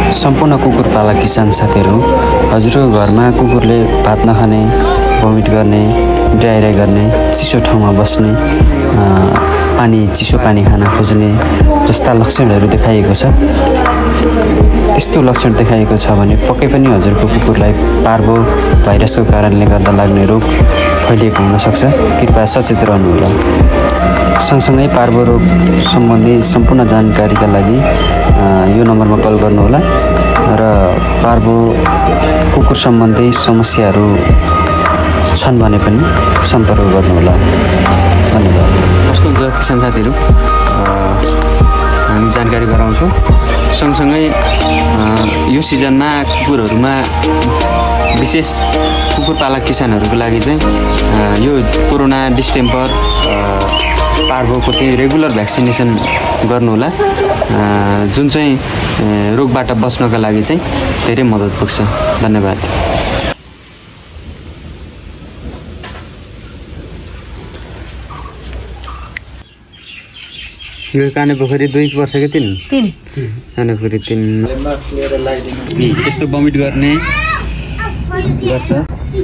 सम्पूर्ण कुकुरपालक किसान साथीहरू, हजुरको घरमा कुकुरले भात नखाने, भोमिट गर्ने, डायरिया गर्ने, चिसो ठाउँमा बस्ने, चिसो पानी खान खोज्ने जस्ता लक्षणहरू देखाइएको छ। त्यस्तो लक्षण देखाइएको छ भने पक्कै पनि हजुरको कुकुरलाई पार्भो भाइरसको कारणले गर्दा लाग्ने रोग फैलिएको हुन सक्छ। कृपया सचेत रहनुहोला। सँगसँगै पार्भो रोग सम्बन्धी सम्पूर्ण जानकारीका लागि यो नम्बरमा कल गर्नुहोला र पार्भो कुकुर सम्बन्धी समस्याहरू छन् भने पनि सम्पर्क गर्नुहोला। धन्यवाद। कस्तो हुन्छ किसान साथीहरू, हामी जानकारी गराउँछौँ। सँगसँगै यो सिजनमा कुकुरहरूमा विशेष कुकुरपालक किसानहरूको लागि चाहिँ यो कोरोना, डिस्टेम्पर, पार्भोको चाहिँ रेगुलर भ्याक्सिनेसन गर्नुहोला, जुन चाहिँ रोगबाट बच्नका लागि चाहिँ धेरै मद्दत पुग्छ। धन्यवाद। यो काने पोखरी 2 वर्ष कि 3 काने पोखरी 3 त्यस्तो भमिट गर्ने गर्छ,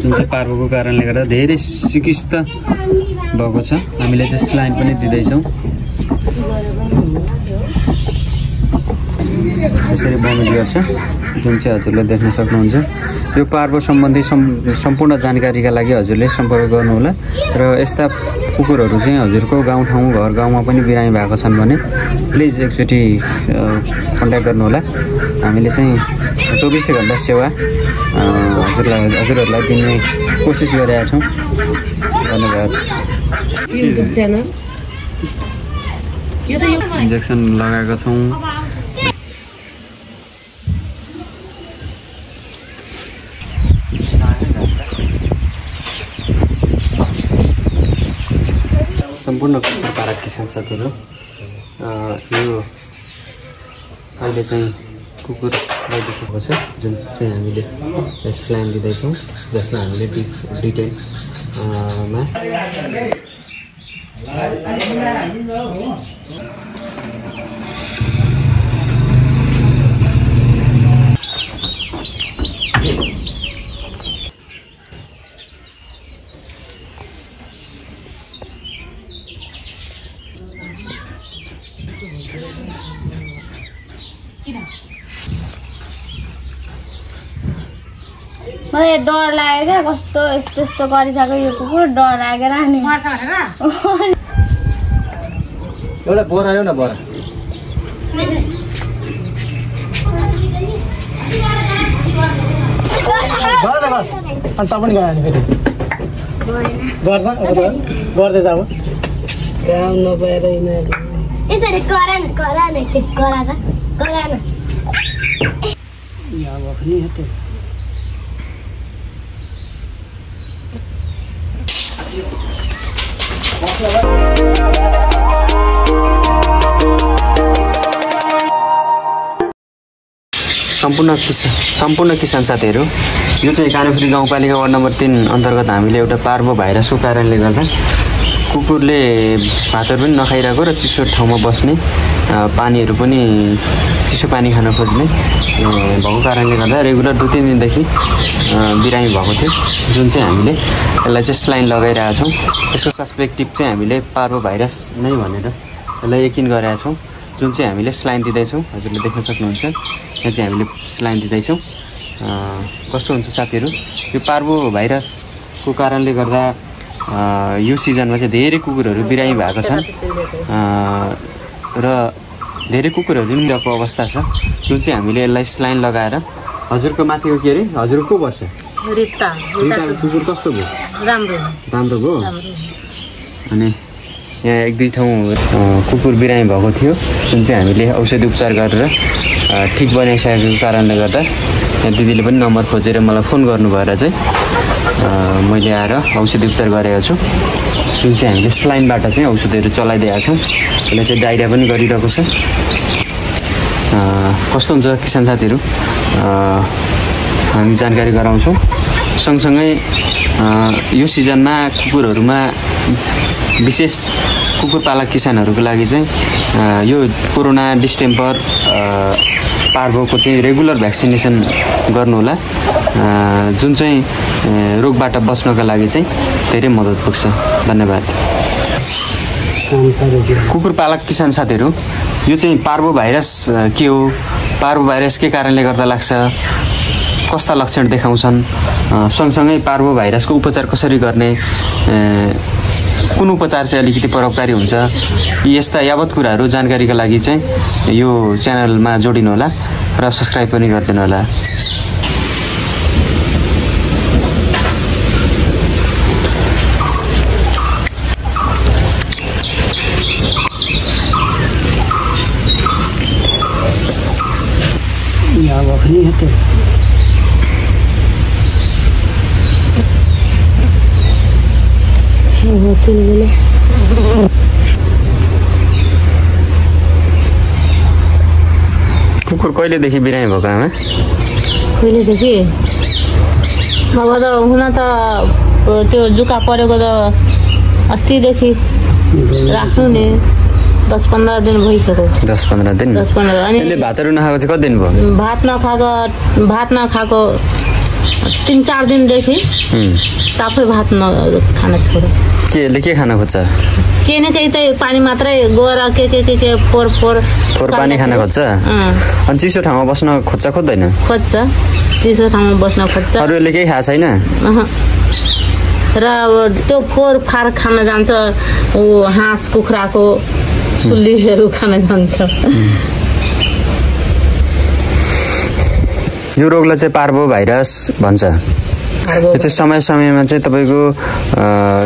जुन चाहिँ पार्भोको कारणले गर्दा धेरै सिकिस्त भएको छ। हामीले चाहिँ स्लाइन पनि दिँदैछौँ। यसरी भमिट गर्छ, जुन चाहिँ हजुरले देख्न सक्नुहुन्छ। यो पार्भो सम्बन्धी सम्पूर्ण जानकारीका लागि हजुरले सम्पर्क गर्नुहोला र यस्ता कुकुरहरू चाहिँ हजुरको गाउँठाउँ, घर गाउँमा पनि बिरामी भएको छन् भने प्लिज एकचोटि कन्ट्याक्ट गर्नुहोला। हामीले चाहिँ 24 घण्टा सेवा हजुरहरूलाई दिने कोसिस गरिरहेका छौँ। धन्यवाद। इन्जेक्सन लगाएका छौँ। सम्पूर्ण कुकुरपालक किसान साथीहरू, यो अहिले चाहिँ कुकुर भएको छ, जुन चाहिँ हामीले स्लाइन दिँदैछौँ, जसमा हामीले डिटेलमा मलाई डर लाग्यो क्या, कस्तो यस्तो यस्तो गरिसक्यो यो कुकुर, डर लागेर नि। एउटा बोरा ल्याउ न, बोरा। अनि त पनि गरायो फेरि गर्छ गर्दै त अब काम नपाएर यसरी गरा न गरा न सम्पूर्ण किसान साथीहरू, यो चाहिँ कानेपुरी गाउँपालिका वार्ड नम्बर 3 अन्तर्गत हामीले एउटा पार्भो भाइरसको कारणले गर्दा कुकुरले भातहरू पनि नखाइरहेको र चिसो ठाउँमा बस्ने, पानीहरू पनि चिसो पानी खान खोज्ने भएको कारणले गर्दा रेगुलर 2-3 दिनदेखि बिरामी भएको थियो, जुन चाहिँ हामीले यसलाई चाहिँ स्लाइन लगाइरहेका छौँ। यसको सस्पेक्टिभ चाहिँ हामीले पार्भो भाइरस नै भनेर यसलाई यकिन गरेका छौँ, जुन चाहिँ हामीले स्लाइन दिँदैछौँ। हजुरले देख्न सक्नुहुन्छ, यहाँ चाहिँ हामीले स्लाइन दिँदैछौँ। कस्तो हुन्छ साथीहरू, यो पार्भो भाइरसको कारणले गर्दा यो सिजनमा चाहिँ धेरै कुकुरहरू बिरामी भएको छन् र धेरै कुकुरहरू निको अवस्था छ, जुन चाहिँ हामीले यसलाई स्लाइन लगाएर हजुरको माथिको के अरे हजुरको वर्ष रिता कुकुर कस्तो भयो? राम्रो भयो। अनि यहाँ 1-2 ठाउँ कुकुर बिरामी भएको थियो, जुन चाहिँ हामीले औषधि उपचार गरेर ठिक बनाइसकेको कारणले गर्दा यहाँ दिदीले पनि नम्बर खोजेर मलाई फोन गर्नु भएर चाहिँ मैले आएर औषधि उपचार गरेको छु, जुन चाहिँ हामीले स्लाइनबाट चाहिँ औषधिहरू चलाइदिएका छौँ। यसले चाहिँ डाइरिया पनि गरिरहेको छ। कस्तो हुन्छ किसान साथीहरू, हामी जानकारी गराउँछौँ। सँगसँगै यो सिजनमा कुकुरहरूमा विशेष कुकुर पालक किसानहरूको लागि चाहिँ यो कोरोना डिस्टेम्पर पार्भोको चाहिँ रेगुलर भ्याक्सिनेसन गर्नु होला जुन चाहिँ रोगबाट बच्नका लागि चाहिँ धेरै मद्दत पुग्छ धन्यवाद कुकुर पालक किसान साथीहरू यो चाहिँ पार्भो भाइरस के हो पार्भो भाइरस के कारणले गर्दा लाग्छ कस्ता लक्षण देखाउँछन् सँगसँगै पार्भो भाइरसको उपचार कसरी गर्ने कुन उपचार चाहिँ अलिकति प्रभावकारी हुन्छ यस्ता यावत कुराहरू जानकारीका लागि चाहिँ यो च्यानलमा जोडिनु होला र सब्स्क्राइब पनि गरिदिनु होला कुकुर कहिलेदेखि बिरामी भएको आमा कहिलेदेखि बाबा त हुन त त्यो जुका परेको त अस्तिदेखि राख्नु नि 10-15 दिन भइसक्यो 10-15 दिन 10-15 अनि भातहरू नखाएको चाहिँ कति दिन भयो भात नखाएको 3-4 दिनदेखि साफै भात खान छोड्यो के खान खोज्छ के न केही त पानी मात्रै गएर के फोर पानी खान खोज्छ अनि चिसो ठाउँमा बस्न खोज्दैन खोज्छ चिसो ठाउँमा बस्न खोज्छ अरूले केही खाएको छैन र त्यो फोर फार खान जान्छ हाँस कुखुराको सुल्लीहरू खान जान्छ यो रोगलाई चाहिँ पार्भो भाइरस भन्छ यो चाहिँ समय समयमा चाहिँ तपाईँको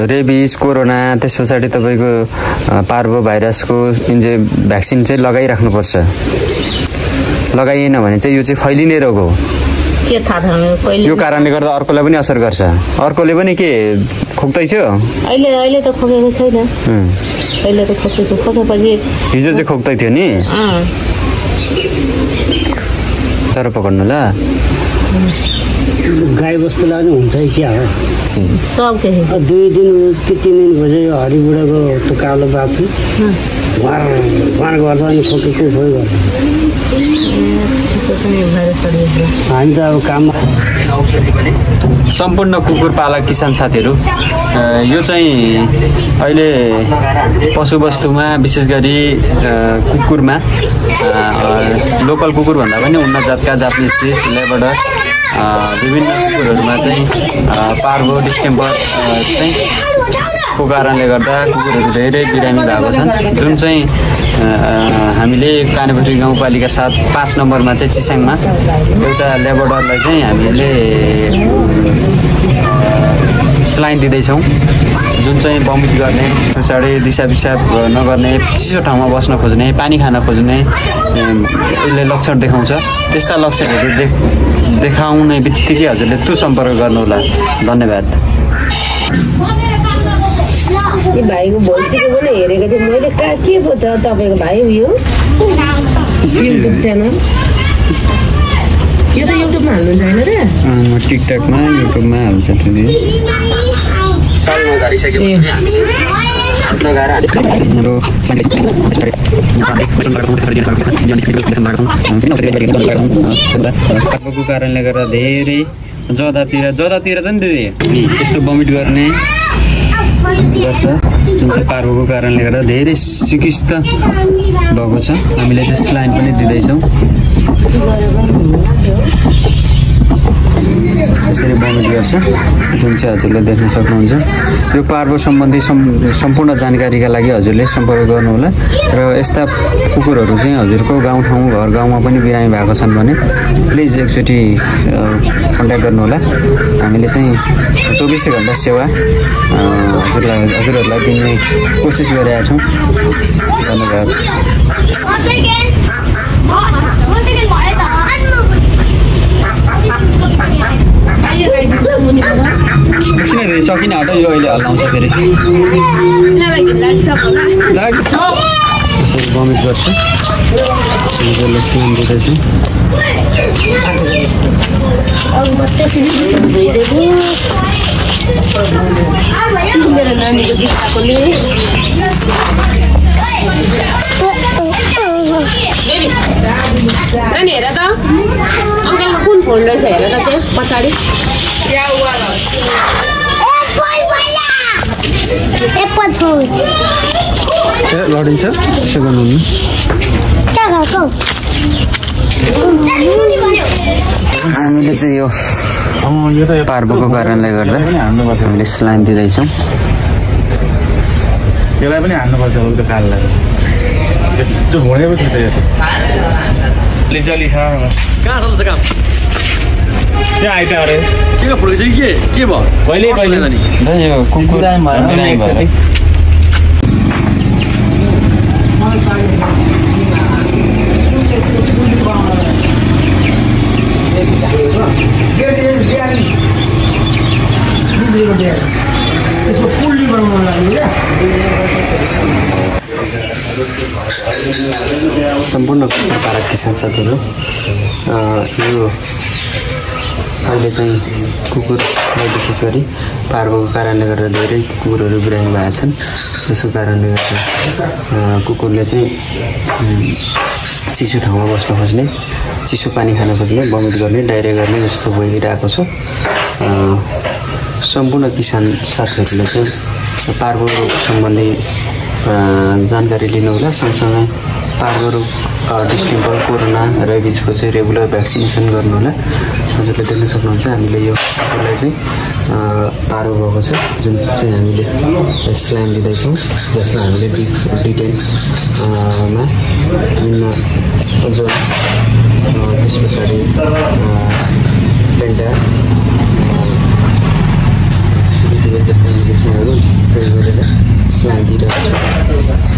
रेबिस कोरोना त्यस पछाडि तपाईँको पार्भो भाइरसको भ्याक्सिन चाहिँ लगाइराख्नुपर्छ लगाइएन भने चाहिँ यो चाहिँ फैलिने रोग हो के थाहा यो कारणले गर्दा अर्कोलाई पनि असर गर्छ अर्कोले पनि के खोक्दै थियो अहिले त खोकेको छैन अहिले त खोकेपछि हिजो चाहिँ खोक्दै थियो नि तर पकड्नु ल गाई बस्तुलाई पनि हुन्छ क्या हो सब के 2 दिन कि 3 दिन भएपछि यो हरिबुढाको त्यो कालो बाछी वार गर्छ अनि खोकेको खोइ गर्छ हामी त अब काम सम्पूर्ण कुकुर पालक किसान साथीहरू यो चाहिँ अहिले पशुवस्तुमा विशेष गरी कुकुरमा लोकल कुकुर भन्दा पनि उन्नत जातका जापानिज फिस लेबरडर विभिन्न कुकुरहरूमा चाहिँ पार्भो डिस्टेम्पर चाहिँ को कारणले गर्दा कुकुरहरू धेरै बिरामी भएको छन् जुन चाहिँ हामीले कानेपोखरी गाउँपालिका 5 नम्बरमा चाहिँ चिसाङमा एउटा लेबरडरलाई चाहिँ हामीले स्लाइन दिँदैछौँ जुन चाहिँ बमिट गर्ने पछाडि दिसा पिसाब नगर्ने चिसो ठाउँमा बस्न खोज्ने पानी खान खोज्ने यसले लक्षण देखाउँछ त्यस्ता लक्षणहरू देखाउने बित्तिकै हजुरले त्यो सम्पर्क गर्नुहोला धन्यवाद भाइको भोइसको पनि हेरेको थिएँ मैले के पो त तपाईँको भाइ यो युट्युब च्यानल यो त युट्युबमा हाल्नुहुन्छ होइन र म टिकटकमा युट्युबमा हाल्छ पार्भोको कारणले गर्दा धेरै जतातिर चाहिँ दिदी यस्तो बमिट गर्ने गर्छ जुन चाहिँ पार्भोको कारणले गर्दा धेरै सिकिस्त भएको छ हामीले चाहिँ स्लाइन पनि दिँदैछौँ यसरी बमिट गर्छ जुन चाहिँ हजुरले देख्न सक्नुहुन्छ यो पार्भो सम्बन्धी सम्पूर्ण जानकारीका लागि हजुरले सम्पर्क गर्नुहोला र यस्ता कुकुरहरू चाहिँ हजुरको गाउँठाउँ घर गाउँमा पनि बिरामी भएको छन् भने प्लिज एकचोटि कन्ट्याक्ट गर्नुहोला हामीले चाहिँ 24 घण्टा सेवा हजुरहरूलाई दिने कोसिस गरिरहेका छौँ धन्यवाद सकिन हट यो अहिले हल्लाउँछ फेरि बमिट गर्छ स्लाइन दिँदैछ मेरो नानीको नानी हेर त अङ्कलको कुन फोन रहेछ हेर त त्यो पछाडि लडिन्छ त्यसो गर्नुहुन्न हामीले चाहिँ यो पार्वको कारणले गर्दा हामीले स्लाइन दिँदैछौँ यसलाई पनि हान्नुपर्छ त्यो काललाई यस्तो घुँडे पो थियो त यो जली छ कहाँ चल्छ काम त्यहाँ आइता अरे के फुल चाहिँ के भयो कहिले कहिले यो कुकुर सम्पूर्ण पारा किसान साथीहरू यो अहिले चाहिँ कुकुरलाई विशेष गरी पार्वको कारणले गर्दा धेरै कुकुरहरू बिरामी भएका छन् त्यसको कारणले गर्दा कुकुरले चाहिँ चिसो ठाउँमा बस्न खोज्ने चिसो पानी खान खोज्ने बमिट गर्ने डाइरिया गर्ने जस्तो भइरहेको छ सम्पूर्ण किसान साथीहरूले चाहिँ पार्वो सम्बन्धी जानकारी लिनुहोला सँगसँगै पार्वो रोग डिस्टेम्पर कोरोना रेबिजको चाहिँ रेगुलर भ्याक्सिनेसन गर्नुहोला हजुरले देख्न सक्नुहुन्छ हामीले यो कुकुरलाई चाहिँ पार्वो भएको छ जुन चाहिँ हामीले स्लाइन दिँदैछौँ जसमा हामीले डिटेलमा विभिन्न ओजन त्यस पछाडि पेन्टा जस्ता इन्जेक्सनहरू प्रयोग गरेर स्लाइन दिइरहेको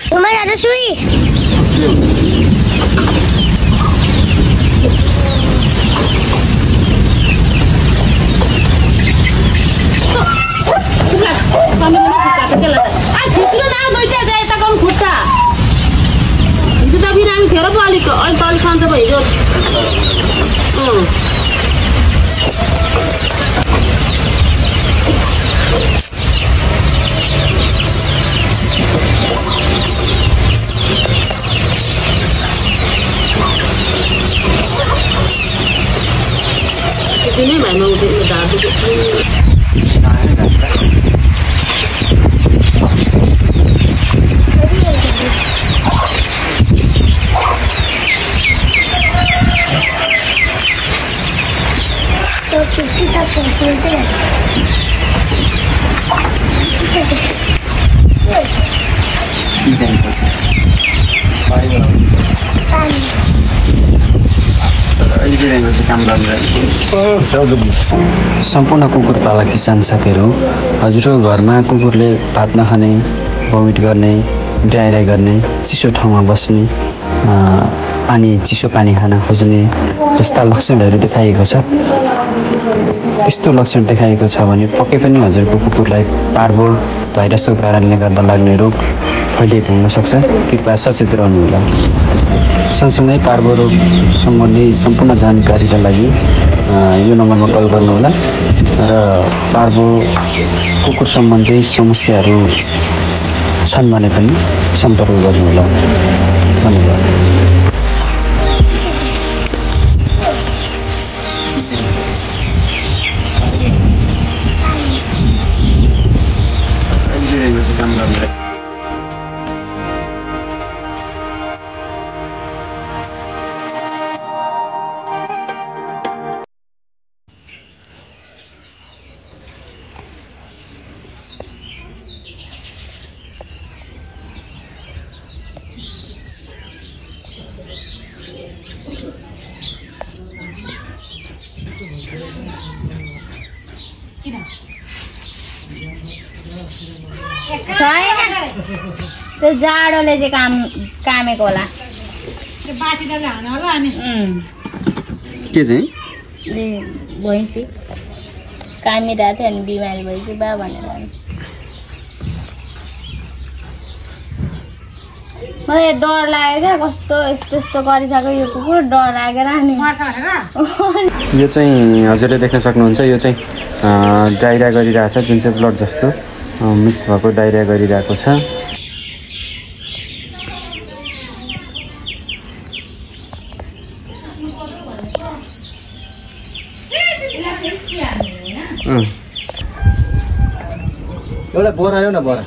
Rumah ada sui. हिजो त बिरामी थियो र पो अलिक अहिले त अलिक सन्चो भयो हिजो त्यति नै भाइमा उठेको ढाडुको सम्पूर्ण कुकुर पालक किसान साथीहरू हजुरको घरमा कुकुरले भात नखाने भमिट गर्ने डायरिया गर्ने चिसो ठाउँमा बस्ने चिसो पानी खान खोज्ने जस्ता लक्षणहरू देखाइएको छ त्यस्तो लक्षण देखाइएको छ भने पक्कै पनि हजुरको कुकुरलाई पार्भो भाइरसको कारणले गर्दा लाग्ने रोग फैलिएको हुनसक्छ कृपया सचेत रहनुहोला सँगसँगै पार्भो रोग सम्बन्धी सम्पूर्ण जानकारीका लागि यो नम्बरमा कल गर्नुहोला र पार्भो कुकुर सम्बन्धी समस्याहरू छन् भने पनि सम्पर्क गर्नुहोला धन्यवाद Saya त्यो जाडोले चाहिँ कामेको होला के चाहिँ भैँसी कामिरहेको थियो अनि बिमारी भइसक्यो बा भनेर मलाई डर लाग्यो क्या कस्तो यस्तो गरिसक्यो यो कुकुर डर लागेर नि यो चाहिँ हजुरले देख्न सक्नुहुन्छ यो चाहिँ डाइरिया गरिरहेछ जुन चाहिँ ब्लड जस्तो मिक्स भएको डाइरिया गरिरहेको छ एउटा बोरा आयो न बोरा